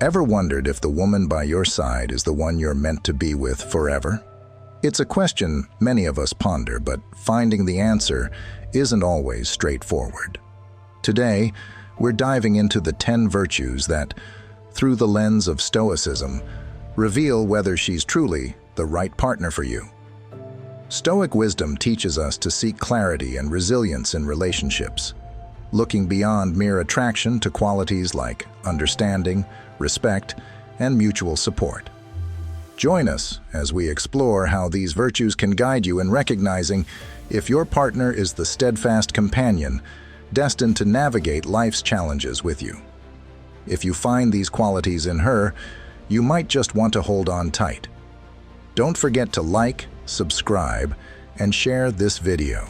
Ever wondered if the woman by your side is the one you're meant to be with forever? It's a question many of us ponder, but finding the answer isn't always straightforward. Today, we're diving into the 10 virtues that, through the lens of Stoicism, reveal whether she's truly the right partner for you. Stoic wisdom teaches us to seek clarity and resilience in relationships, looking beyond mere attraction to qualities like understanding, respect, and mutual support. Join us as we explore how these virtues can guide you in recognizing if your partner is the steadfast companion destined to navigate life's challenges with you. If you find these qualities in her, you might just want to hold on tight. Don't forget to like, subscribe, and share this video.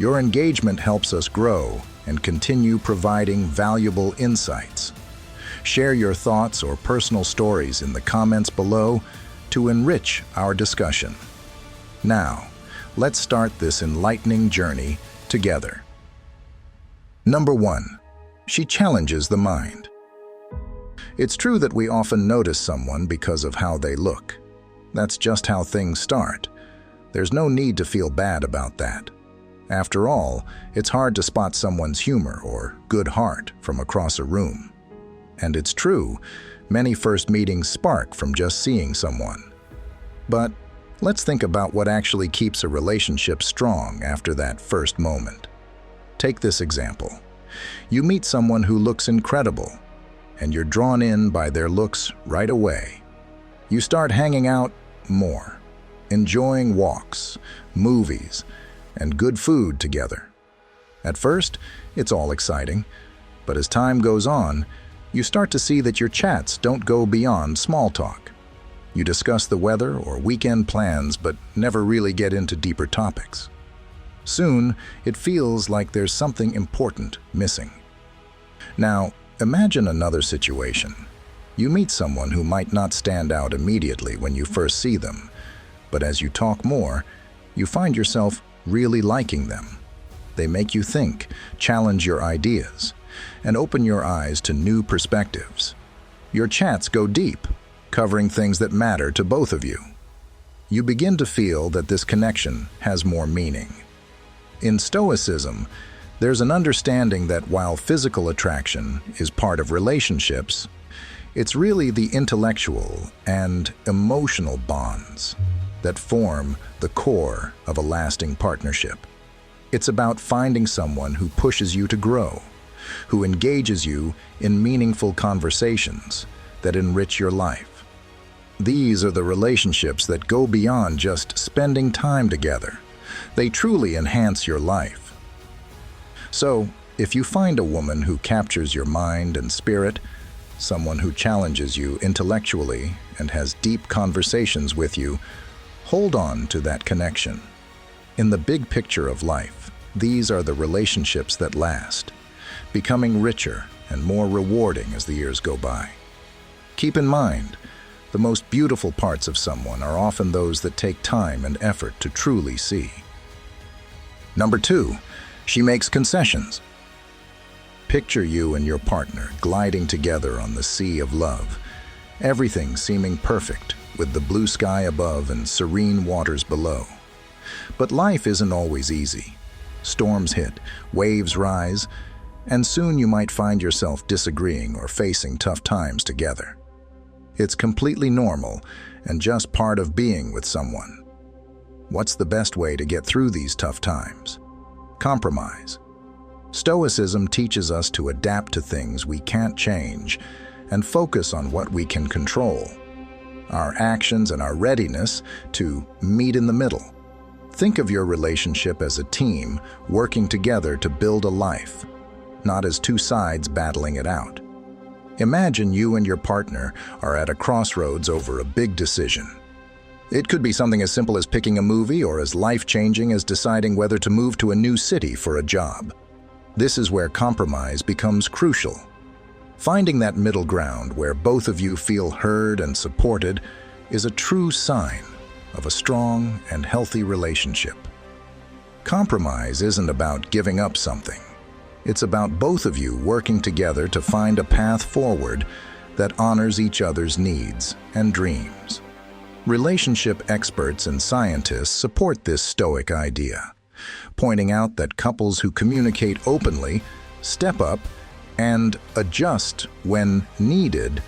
Your engagement helps us grow and continue providing valuable insights. Share your thoughts or personal stories in the comments below to enrich our discussion. Now, let's start this enlightening journey together. Number 1. She challenges the mind. It's true that we often notice someone because of how they look. That's just how things start. There's no need to feel bad about that. After all, it's hard to spot someone's humor or good heart from across a room. And it's true, many first meetings spark from just seeing someone. But let's think about what actually keeps a relationship strong after that first moment. Take this example. You meet someone who looks incredible, and you're drawn in by their looks right away. You start hanging out more, enjoying walks, movies, and good food together. At first, it's all exciting, but as time goes on, you start to see that your chats don't go beyond small talk. You discuss the weather or weekend plans, but never really get into deeper topics. Soon, it feels like there's something important missing. Now, imagine another situation. You meet someone who might not stand out immediately when you first see them, but as you talk more, you find yourself really liking them. They make you think, challenge your ideas, and open your eyes to new perspectives. Your chats go deep, covering things that matter to both of you. You begin to feel that this connection has more meaning. In Stoicism, there's an understanding that while physical attraction is part of relationships, it's really the intellectual and emotional bonds that form the core of a lasting partnership. It's about finding someone who pushes you to grow, who engages you in meaningful conversations that enrich your life. These are the relationships that go beyond just spending time together. They truly enhance your life. So, if you find a woman who captures your mind and spirit, someone who challenges you intellectually and has deep conversations with you, hold on to that connection. In the big picture of life, these are the relationships that last, becoming richer and more rewarding as the years go by. Keep in mind, the most beautiful parts of someone are often those that take time and effort to truly see. Number 2, she makes concessions. Picture you and your partner gliding together on the sea of love, everything seeming perfect with the blue sky above and serene waters below. But life isn't always easy. Storms hit, waves rise, and soon you might find yourself disagreeing or facing tough times together. It's completely normal and just part of being with someone. What's the best way to get through these tough times? Compromise. Stoicism teaches us to adapt to things we can't change and focus on what we can control, our actions and our readiness to meet in the middle. Think of your relationship as a team working together to build a life, not as two sides battling it out. Imagine you and your partner are at a crossroads over a big decision. It could be something as simple as picking a movie or as life-changing as deciding whether to move to a new city for a job. This is where compromise becomes crucial. Finding that middle ground where both of you feel heard and supported is a true sign of a strong and healthy relationship. Compromise isn't about giving up something. It's about both of you working together to find a path forward that honors each other's needs and dreams. Relationship experts and scientists support this Stoic idea, pointing out that couples who communicate openly, step up, and adjust when needed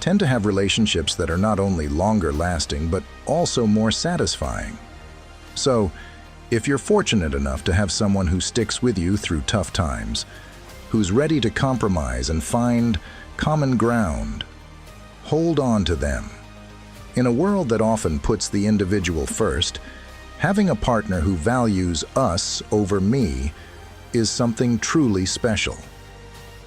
tend to have relationships that are not only longer lasting but also more satisfying. So, if you're fortunate enough to have someone who sticks with you through tough times, who's ready to compromise and find common ground, hold on to them. In a world that often puts the individual first, having a partner who values us over me is something truly special.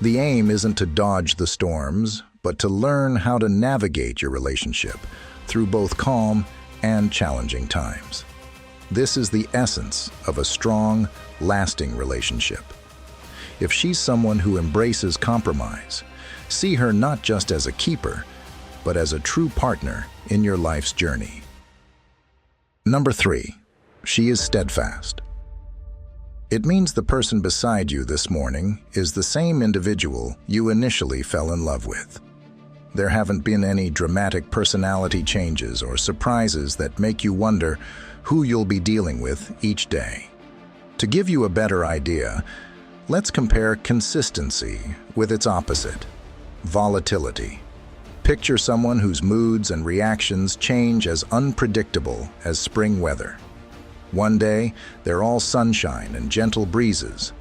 The aim isn't to dodge the storms, but to learn how to navigate your relationship through both calm and challenging times. This is the essence of a strong, lasting relationship. If she's someone who embraces compromise, see her not just as a keeper, but as a true partner in your life's journey. Number 3, she is steadfast. It means the person beside you this morning is the same individual you initially fell in love with. There haven't been any dramatic personality changes or surprises that make you wonder who you'll be dealing with each day. To give you a better idea, let's compare consistency with its opposite, volatility. Picture someone whose moods and reactions change as unpredictable as spring weather. One day, they're all sunshine and gentle breezes.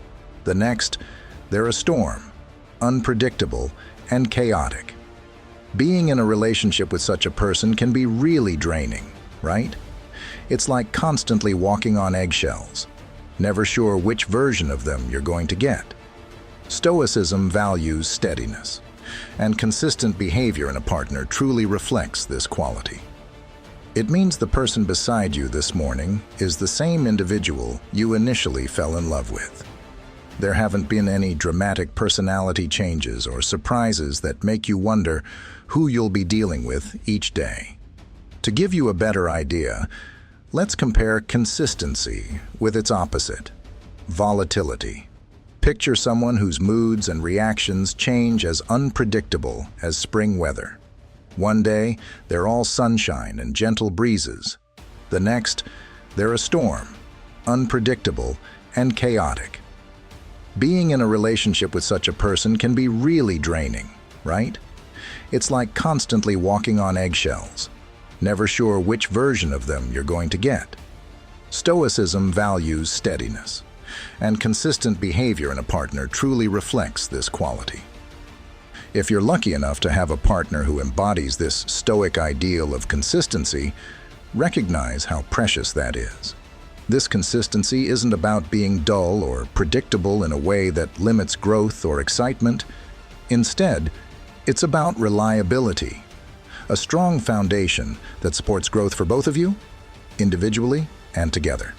The next, they're a storm, unpredictable and chaotic. Being in a relationship with such a person can be really draining, right? It's like constantly walking on eggshells, never sure which version of them you're going to get. Stoicism values steadiness, and consistent behavior in a partner truly reflects this quality. It means the person beside you this morning is the same individual you initially fell in love with. There haven't been any dramatic personality changes or surprises that make you wonder who you'll be dealing with each day. To give you a better idea, let's compare consistency with its opposite, volatility. Picture someone whose moods and reactions change as unpredictable as spring weather. One day, they're all sunshine and gentle breezes. The next, they're a storm, unpredictable and chaotic. Being in a relationship with such a person can be really draining, right? It's like constantly walking on eggshells, never sure which version of them you're going to get. Stoicism values steadiness, and consistent behavior in a partner truly reflects this quality. If you're lucky enough to have a partner who embodies this Stoic ideal of consistency, recognize how precious that is. This consistency isn't about being dull or predictable in a way that limits growth or excitement. Instead, it's about reliability, a strong foundation that supports growth for both of you, individually and together.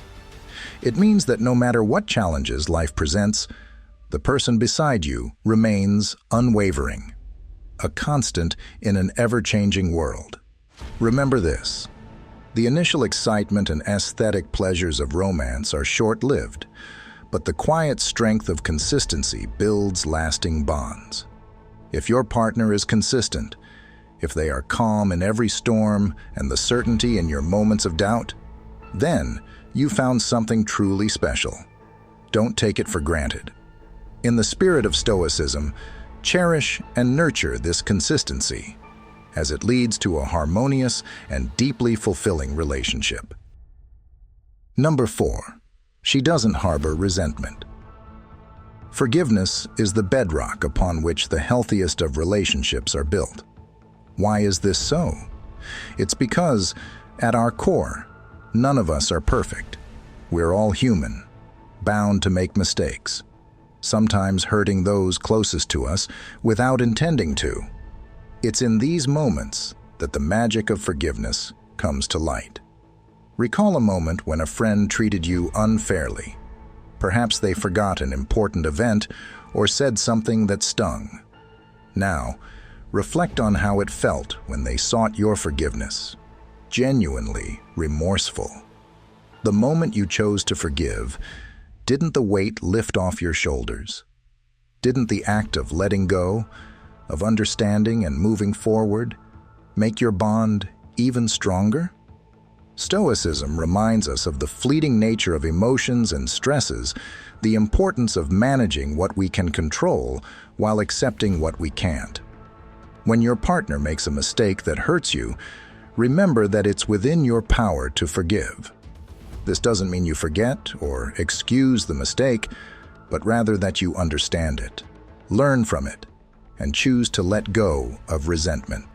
It means that no matter what challenges life presents, the person beside you remains unwavering, a constant in an ever-changing world. Remember this: the initial excitement and aesthetic pleasures of romance are short-lived, but the quiet strength of consistency builds lasting bonds. If your partner is consistent, if they are calm in every storm and the certainty in your moments of doubt, then you found something truly special. Don't take it for granted. In the spirit of Stoicism, cherish and nurture this consistency, as it leads to a harmonious and deeply fulfilling relationship. Number 4, she doesn't harbor resentment. Forgiveness is the bedrock upon which the healthiest of relationships are built. Why is this so? It's because, at our core, none of us are perfect. We're all human, bound to make mistakes, sometimes hurting those closest to us without intending to. It's in these moments that the magic of forgiveness comes to light. Recall a moment when a friend treated you unfairly. Perhaps they forgot an important event or said something that stung. Now, reflect on how it felt when they sought your forgiveness, genuinely remorseful. The moment you chose to forgive, didn't the weight lift off your shoulders? Didn't the act of letting go of understanding and moving forward make your bond even stronger? Stoicism reminds us of the fleeting nature of emotions and stresses, the importance of managing what we can control while accepting what we can't. When your partner makes a mistake that hurts you, remember that it's within your power to forgive. This doesn't mean you forget or excuse the mistake, but rather that you understand it, learn from it, and choose to let go of resentment.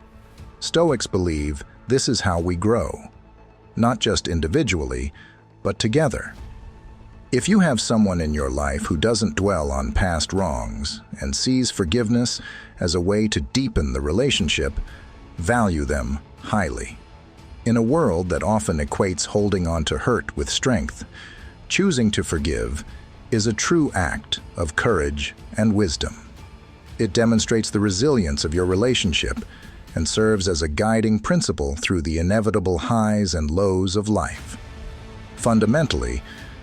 Stoics believe this is how we grow, not just individually, but together. If you have someone in your life who doesn't dwell on past wrongs and sees forgiveness as a way to deepen the relationship, value them highly. In a world that often equates holding on to hurt with strength, choosing to forgive is a true act of courage and wisdom. It demonstrates the resilience of your relationship and serves as a guiding principle through the inevitable highs and lows of life. Fundamentally,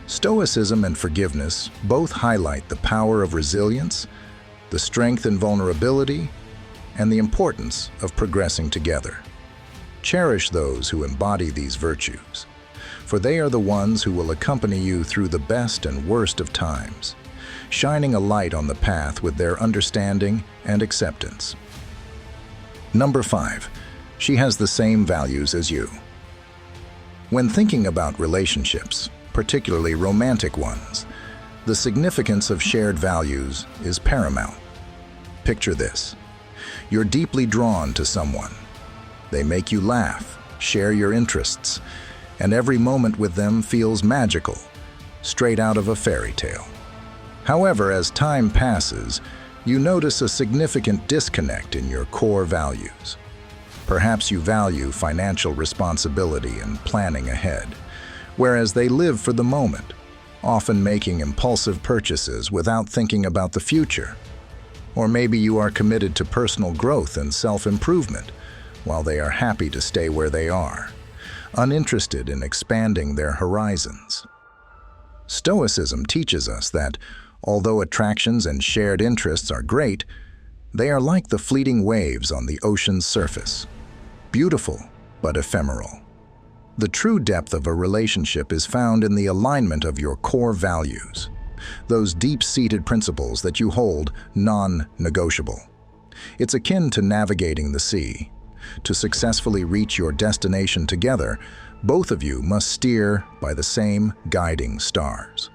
Stoicism and forgiveness both highlight the power of resilience, the strength in vulnerability, and the importance of progressing together. Cherish those who embody these virtues, for they are the ones who will accompany you through the best and worst of times, shining a light on the path with their understanding and acceptance. Number 5. She has the same values as you. When thinking about relationships, particularly romantic ones, the significance of shared values is paramount. Picture this. You're deeply drawn to someone. They make you laugh, share your interests, and every moment with them feels magical, straight out of a fairy tale. However, as time passes, you notice a significant disconnect in your core values. Perhaps you value financial responsibility and planning ahead, whereas they live for the moment, often making impulsive purchases without thinking about the future. Or maybe you are committed to personal growth and self-improvement, while they are happy to stay where they are, uninterested in expanding their horizons. Stoicism teaches us that, although attractions and shared interests are great, they are like the fleeting waves on the ocean's surface, beautiful but ephemeral. The true depth of a relationship is found in the alignment of your core values, those deep-seated principles that you hold non-negotiable. It's akin to navigating the sea. To successfully reach your destination together, both of you must steer by the same guiding stars.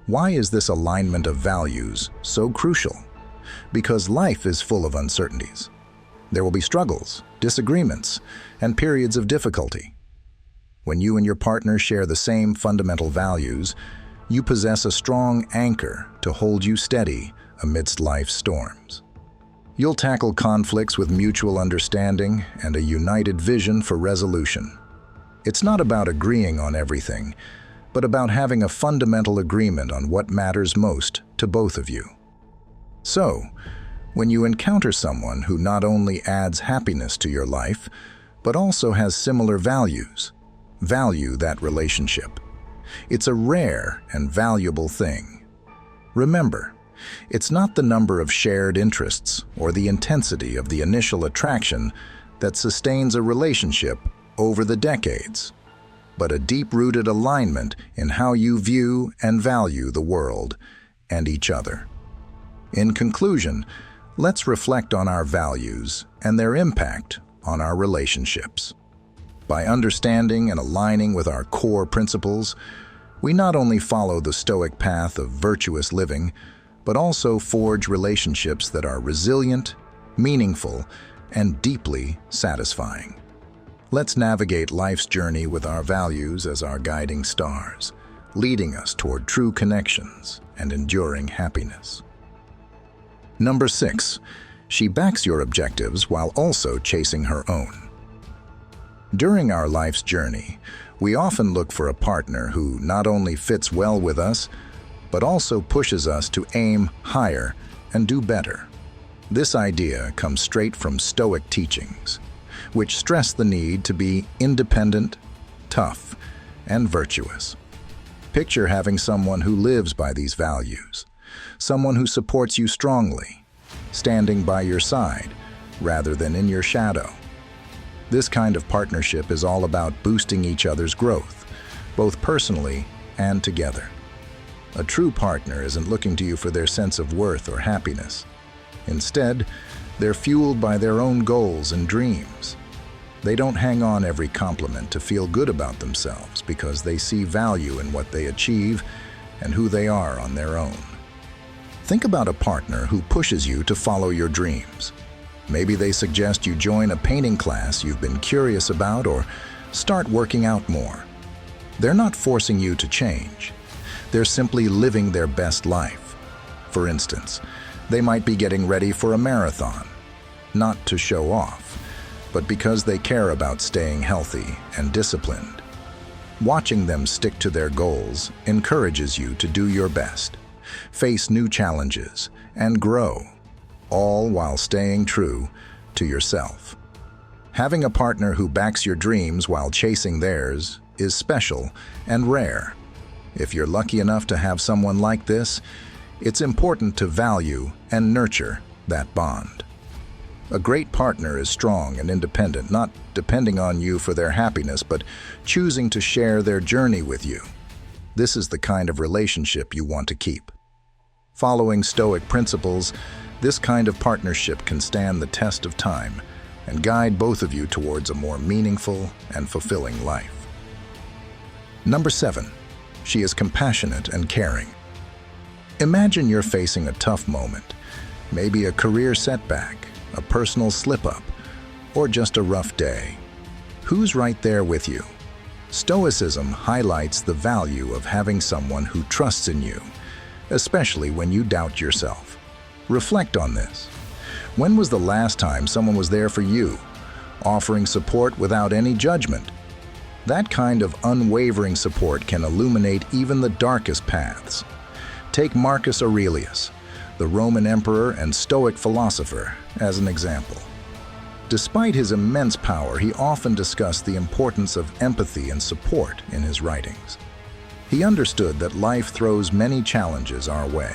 Why is this alignment of values so crucial? Because life is full of uncertainties. There will be struggles, disagreements, and periods of difficulty. When you and your partner share the same fundamental values, you possess a strong anchor to hold you steady amidst life's storms. You'll tackle conflicts with mutual understanding and a united vision for resolution. It's not about agreeing on everything, but about having a fundamental agreement on what matters most to both of you. So, when you encounter someone who not only adds happiness to your life, but also has similar values, value that relationship. It's a rare and valuable thing. Remember, it's not the number of shared interests or the intensity of the initial attraction that sustains a relationship over the decades, but a deep-rooted alignment in how you view and value the world and each other. In conclusion, let's reflect on our values and their impact on our relationships. By understanding and aligning with our core principles, we not only follow the Stoic path of virtuous living, but also forge relationships that are resilient, meaningful, and deeply satisfying. Let's navigate life's journey with our values as our guiding stars, leading us toward true connections and enduring happiness. Number 6, she backs your objectives while also chasing her own. During our life's journey, we often look for a partner who not only fits well with us, but also pushes us to aim higher and do better. This idea comes straight from Stoic teachings, which stress the need to be independent, tough, and virtuous. Picture having someone who lives by these values, someone who supports you strongly, standing by your side rather than in your shadow. This kind of partnership is all about boosting each other's growth, both personally and together. A true partner isn't looking to you for their sense of worth or happiness. Instead, they're fueled by their own goals and dreams. They don't hang on every compliment to feel good about themselves because they see value in what they achieve and who they are on their own. Think about a partner who pushes you to follow your dreams. Maybe they suggest you join a painting class you've been curious about or start working out more. They're not forcing you to change. They're simply living their best life. For instance, they might be getting ready for a marathon, not to show off, but because they care about staying healthy and disciplined. Watching them stick to their goals encourages you to do your best, face new challenges, and grow, all while staying true to yourself. Having a partner who backs your dreams while chasing theirs is special and rare. If you're lucky enough to have someone like this, it's important to value and nurture that bond. A great partner is strong and independent, not depending on you for their happiness, but choosing to share their journey with you. This is the kind of relationship you want to keep. Following Stoic principles, this kind of partnership can stand the test of time and guide both of you towards a more meaningful and fulfilling life. Number 7, she is compassionate and caring. Imagine you're facing a tough moment, maybe a career setback, a personal slip-up, or just a rough day. Who's right there with you? Stoicism highlights the value of having someone who trusts in you, especially when you doubt yourself. Reflect on this. When was the last time someone was there for you, offering support without any judgment? That kind of unwavering support can illuminate even the darkest paths. Take Marcus Aurelius, the Roman emperor and Stoic philosopher, as an example. Despite his immense power, he often discussed the importance of empathy and support in his writings. He understood that life throws many challenges our way,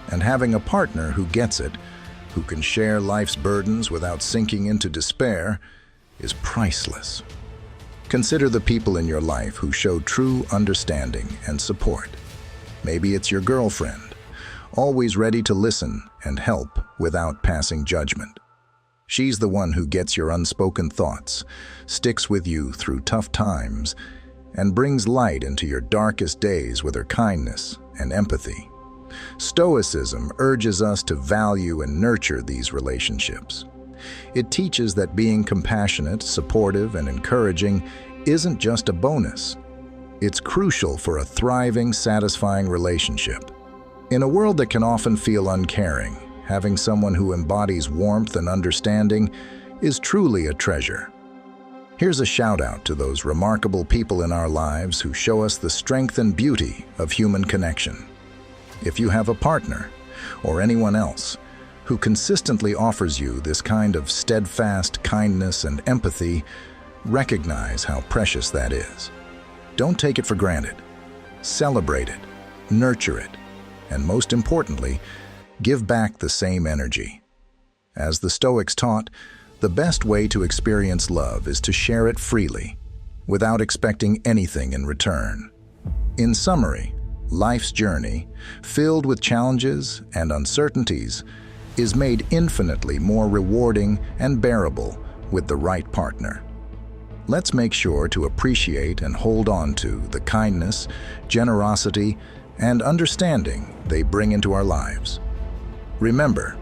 and having a partner who gets it, who can share life's burdens without sinking into despair, is priceless. Consider the people in your life who show true understanding and support. Maybe it's your girlfriend, always ready to listen and help without passing judgment. She's the one who gets your unspoken thoughts, sticks with you through tough times, and brings light into your darkest days with her kindness and empathy. Stoicism urges us to value and nurture these relationships. It teaches that being compassionate, supportive, and encouraging isn't just a bonus. It's crucial for a thriving, satisfying relationship. In a world that can often feel uncaring, having someone who embodies warmth and understanding is truly a treasure. Here's a shout-out to those remarkable people in our lives who show us the strength and beauty of human connection. If you have a partner, or anyone else, who consistently offers you this kind of steadfast kindness and empathy, recognize how precious that is. Don't take it for granted. Celebrate it, nurture it, and most importantly, give back the same energy. As the Stoics taught, the best way to experience love is to share it freely, without expecting anything in return. In summary, life's journey, filled with challenges and uncertainties, is made infinitely more rewarding and bearable with the right partner. Let's make sure to appreciate and hold on to the kindness, generosity, and understanding they bring into our lives. Remember,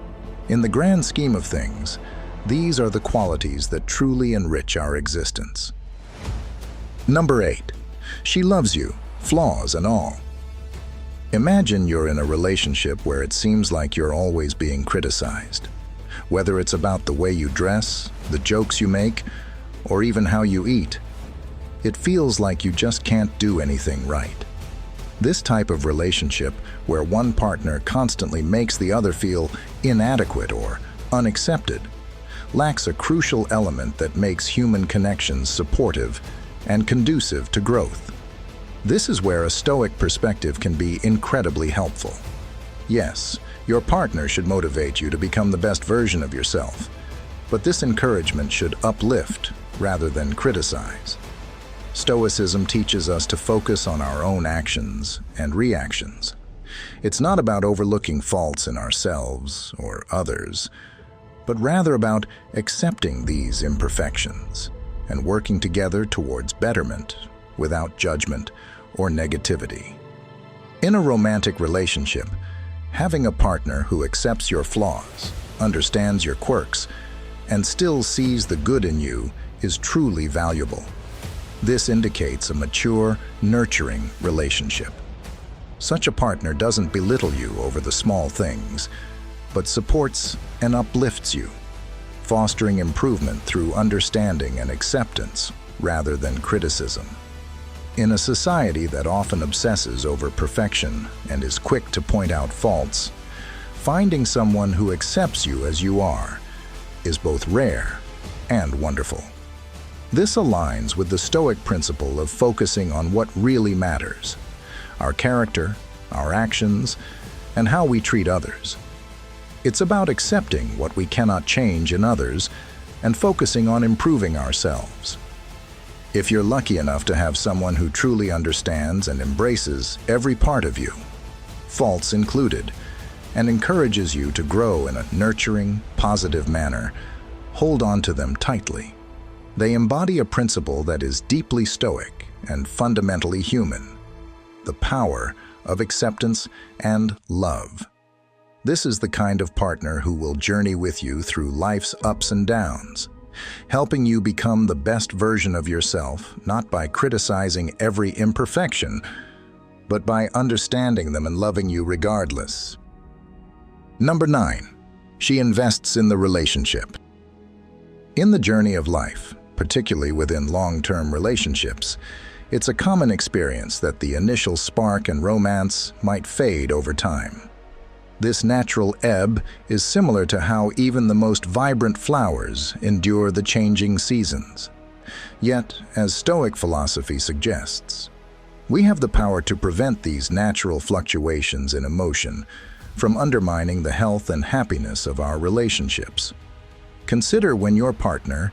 in the grand scheme of things, these are the qualities that truly enrich our existence. Number 8, she loves you, flaws and all. Imagine you're in a relationship where it seems like you're always being criticized. Whether it's about the way you dress, the jokes you make, or even how you eat, it feels like you just can't do anything right. This type of relationship, where one partner constantly makes the other feel inadequate or unaccepted, lacks a crucial element that makes human connections supportive and conducive to growth. This is where a Stoic perspective can be incredibly helpful. Yes, Your partner should motivate you to become the best version of yourself, but this encouragement should uplift rather than criticize. Stoicism teaches us to focus on our own actions and reactions. It's not about overlooking faults in ourselves or others, but rather about accepting these imperfections and working together towards betterment without judgment or negativity. In a romantic relationship, having a partner who accepts your flaws, understands your quirks, and still sees the good in you is truly valuable. This indicates a mature, nurturing relationship. Such a partner doesn't belittle you over the small things, but supports and uplifts you, fostering improvement through understanding and acceptance rather than criticism. In a society that often obsesses over perfection and is quick to point out faults, finding someone who accepts you as you are is both rare and wonderful. This aligns with the Stoic principle of focusing on what really matters: our character, our actions, and how we treat others. It's about accepting what we cannot change in others and focusing on improving ourselves. If you're lucky enough to have someone who truly understands and embraces every part of you, faults included, and encourages you to grow in a nurturing, positive manner, hold on to them tightly. They embody a principle that is deeply Stoic and fundamentally human: the power of acceptance and love. This is the kind of partner who will journey with you through life's ups and downs, helping you become the best version of yourself, not by criticizing every imperfection, but by understanding them and loving you regardless. Number 9, she invests in the relationship. In the journey of life, particularly within long-term relationships, it's a common experience that the initial spark and romance might fade over time. This natural ebb is similar to how even the most vibrant flowers endure the changing seasons. Yet, as Stoic philosophy suggests, we have the power to prevent these natural fluctuations in emotion from undermining the health and happiness of our relationships. Consider when your partner,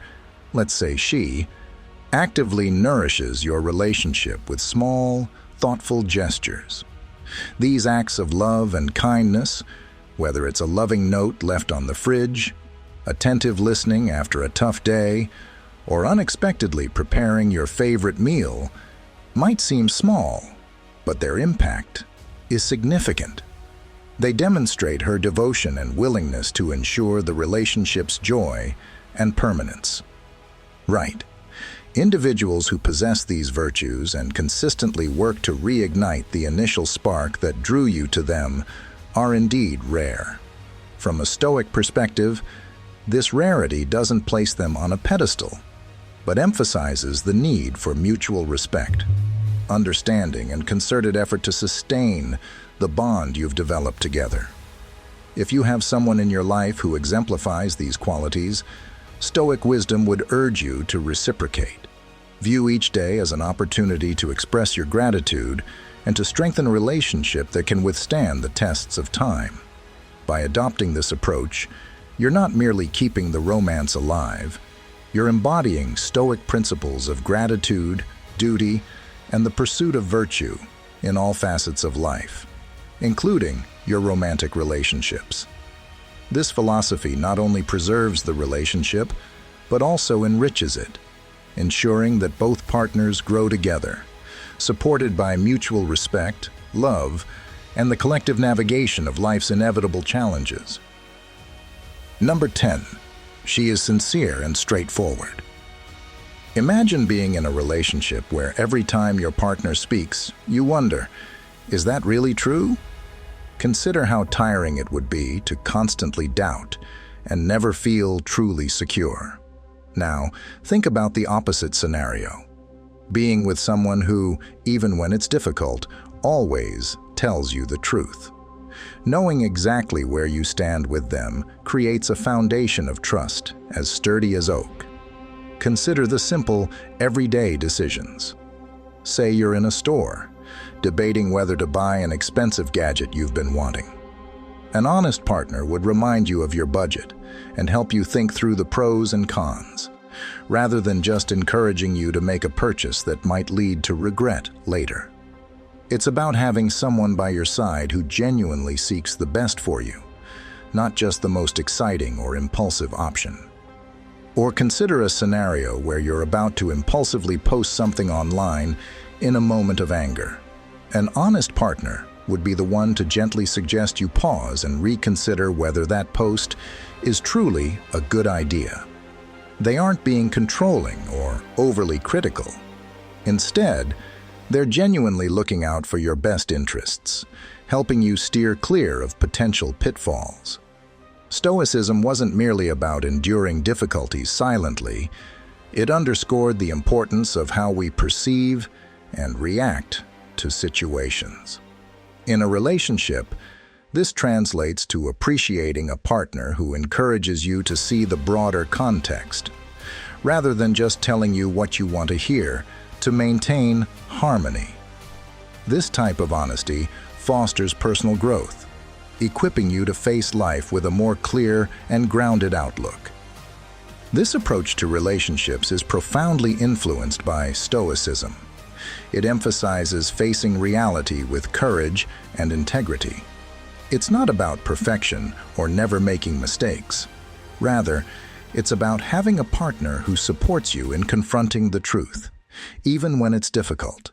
let's say she, actively nourishes your relationship with small, thoughtful gestures. These acts of love and kindness, whether it's a loving note left on the fridge, attentive listening after a tough day, or unexpectedly preparing your favorite meal, might seem small, but their impact is significant. They demonstrate her devotion and willingness to ensure the relationship's joy and permanence. Right. Individuals who possess these virtues and consistently work to reignite the initial spark that drew you to them are indeed rare. From a Stoic perspective, this rarity doesn't place them on a pedestal, but emphasizes the need for mutual respect, understanding, and concerted effort to sustain the bond you've developed together. If you have someone in your life who exemplifies these qualities, Stoic wisdom would urge you to reciprocate. View each day as an opportunity to express your gratitude and to strengthen a relationship that can withstand the tests of time. By adopting this approach, you're not merely keeping the romance alive, you're embodying Stoic principles of gratitude, duty, and the pursuit of virtue in all facets of life, including your romantic relationships. This philosophy not only preserves the relationship, but also enriches it, ensuring that both partners grow together, supported by mutual respect, love, and the collective navigation of life's inevitable challenges. Number 10, she is sincere and straightforward. Imagine being in a relationship where every time your partner speaks, you wonder, is that really true? Consider how tiring it would be to constantly doubt and never feel truly secure. Now, think about the opposite scenario. Being with someone who, even when it's difficult, always tells you the truth. Knowing exactly where you stand with them creates a foundation of trust as sturdy as oak. Consider the simple, everyday decisions. Say you're in a store, debating whether to buy an expensive gadget you've been wanting. An honest partner would remind you of your budget and help you think through the pros and cons, rather than just encouraging you to make a purchase that might lead to regret later. It's about having someone by your side who genuinely seeks the best for you, not just the most exciting or impulsive option. Or consider a scenario where you're about to impulsively post something online in a moment of anger. An honest partner would be the one to gently suggest you pause and reconsider whether that post is truly a good idea. They aren't being controlling or overly critical. Instead, they're genuinely looking out for your best interests, helping you steer clear of potential pitfalls. Stoicism wasn't merely about enduring difficulties silently. It underscored the importance of how we perceive and react to situations. In a relationship, this translates to appreciating a partner who encourages you to see the broader context, rather than just telling you what you want to hear to maintain harmony. This type of honesty fosters personal growth, equipping you to face life with a more clear and grounded outlook. This approach to relationships is profoundly influenced by Stoicism. It emphasizes facing reality with courage and integrity. It's not about perfection or never making mistakes. Rather, it's about having a partner who supports you in confronting the truth, even when it's difficult.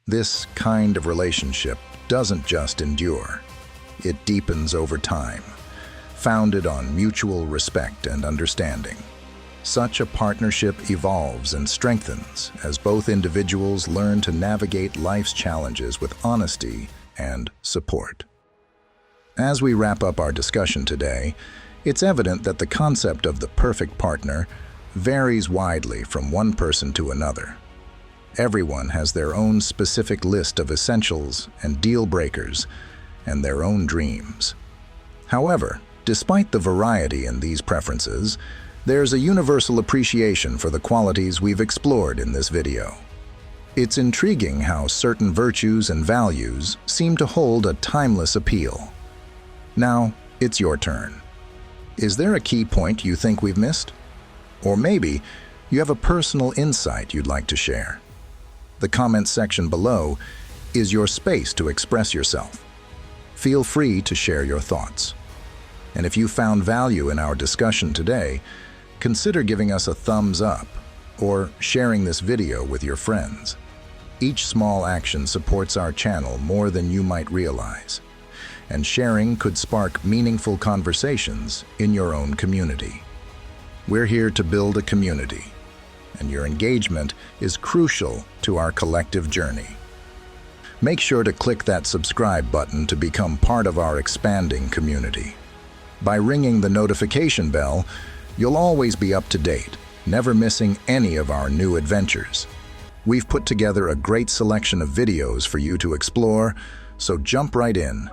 This kind of relationship doesn't just endure. It deepens over time, founded on mutual respect and understanding. Such a partnership evolves and strengthens as both individuals learn to navigate life's challenges with honesty and support. As we wrap up our discussion today, it's evident that the concept of the perfect partner varies widely from one person to another. Everyone has their own specific list of essentials and deal breakers, and their own dreams. However, despite the variety in these preferences, there's a universal appreciation for the qualities we've explored in this video. It's intriguing how certain virtues and values seem to hold a timeless appeal. Now, it's your turn. Is there a key point you think we've missed? Or maybe you have a personal insight you'd like to share? The comment section below is your space to express yourself. Feel free to share your thoughts. And if you found value in our discussion today, consider giving us a thumbs up or sharing this video with your friends. Each small action supports our channel more than you might realize, and sharing could spark meaningful conversations in your own community. We're here to build a community, and your engagement is crucial to our collective journey. Make sure to click that subscribe button to become part of our expanding community. By ringing the notification bell, you'll always be up to date, never missing any of our new adventures. We've put together a great selection of videos for you to explore, so jump right in,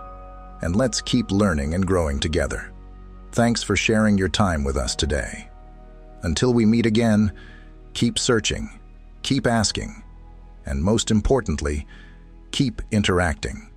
and let's keep learning and growing together. Thanks for sharing your time with us today. Until we meet again, keep searching, keep asking, and most importantly, keep interacting.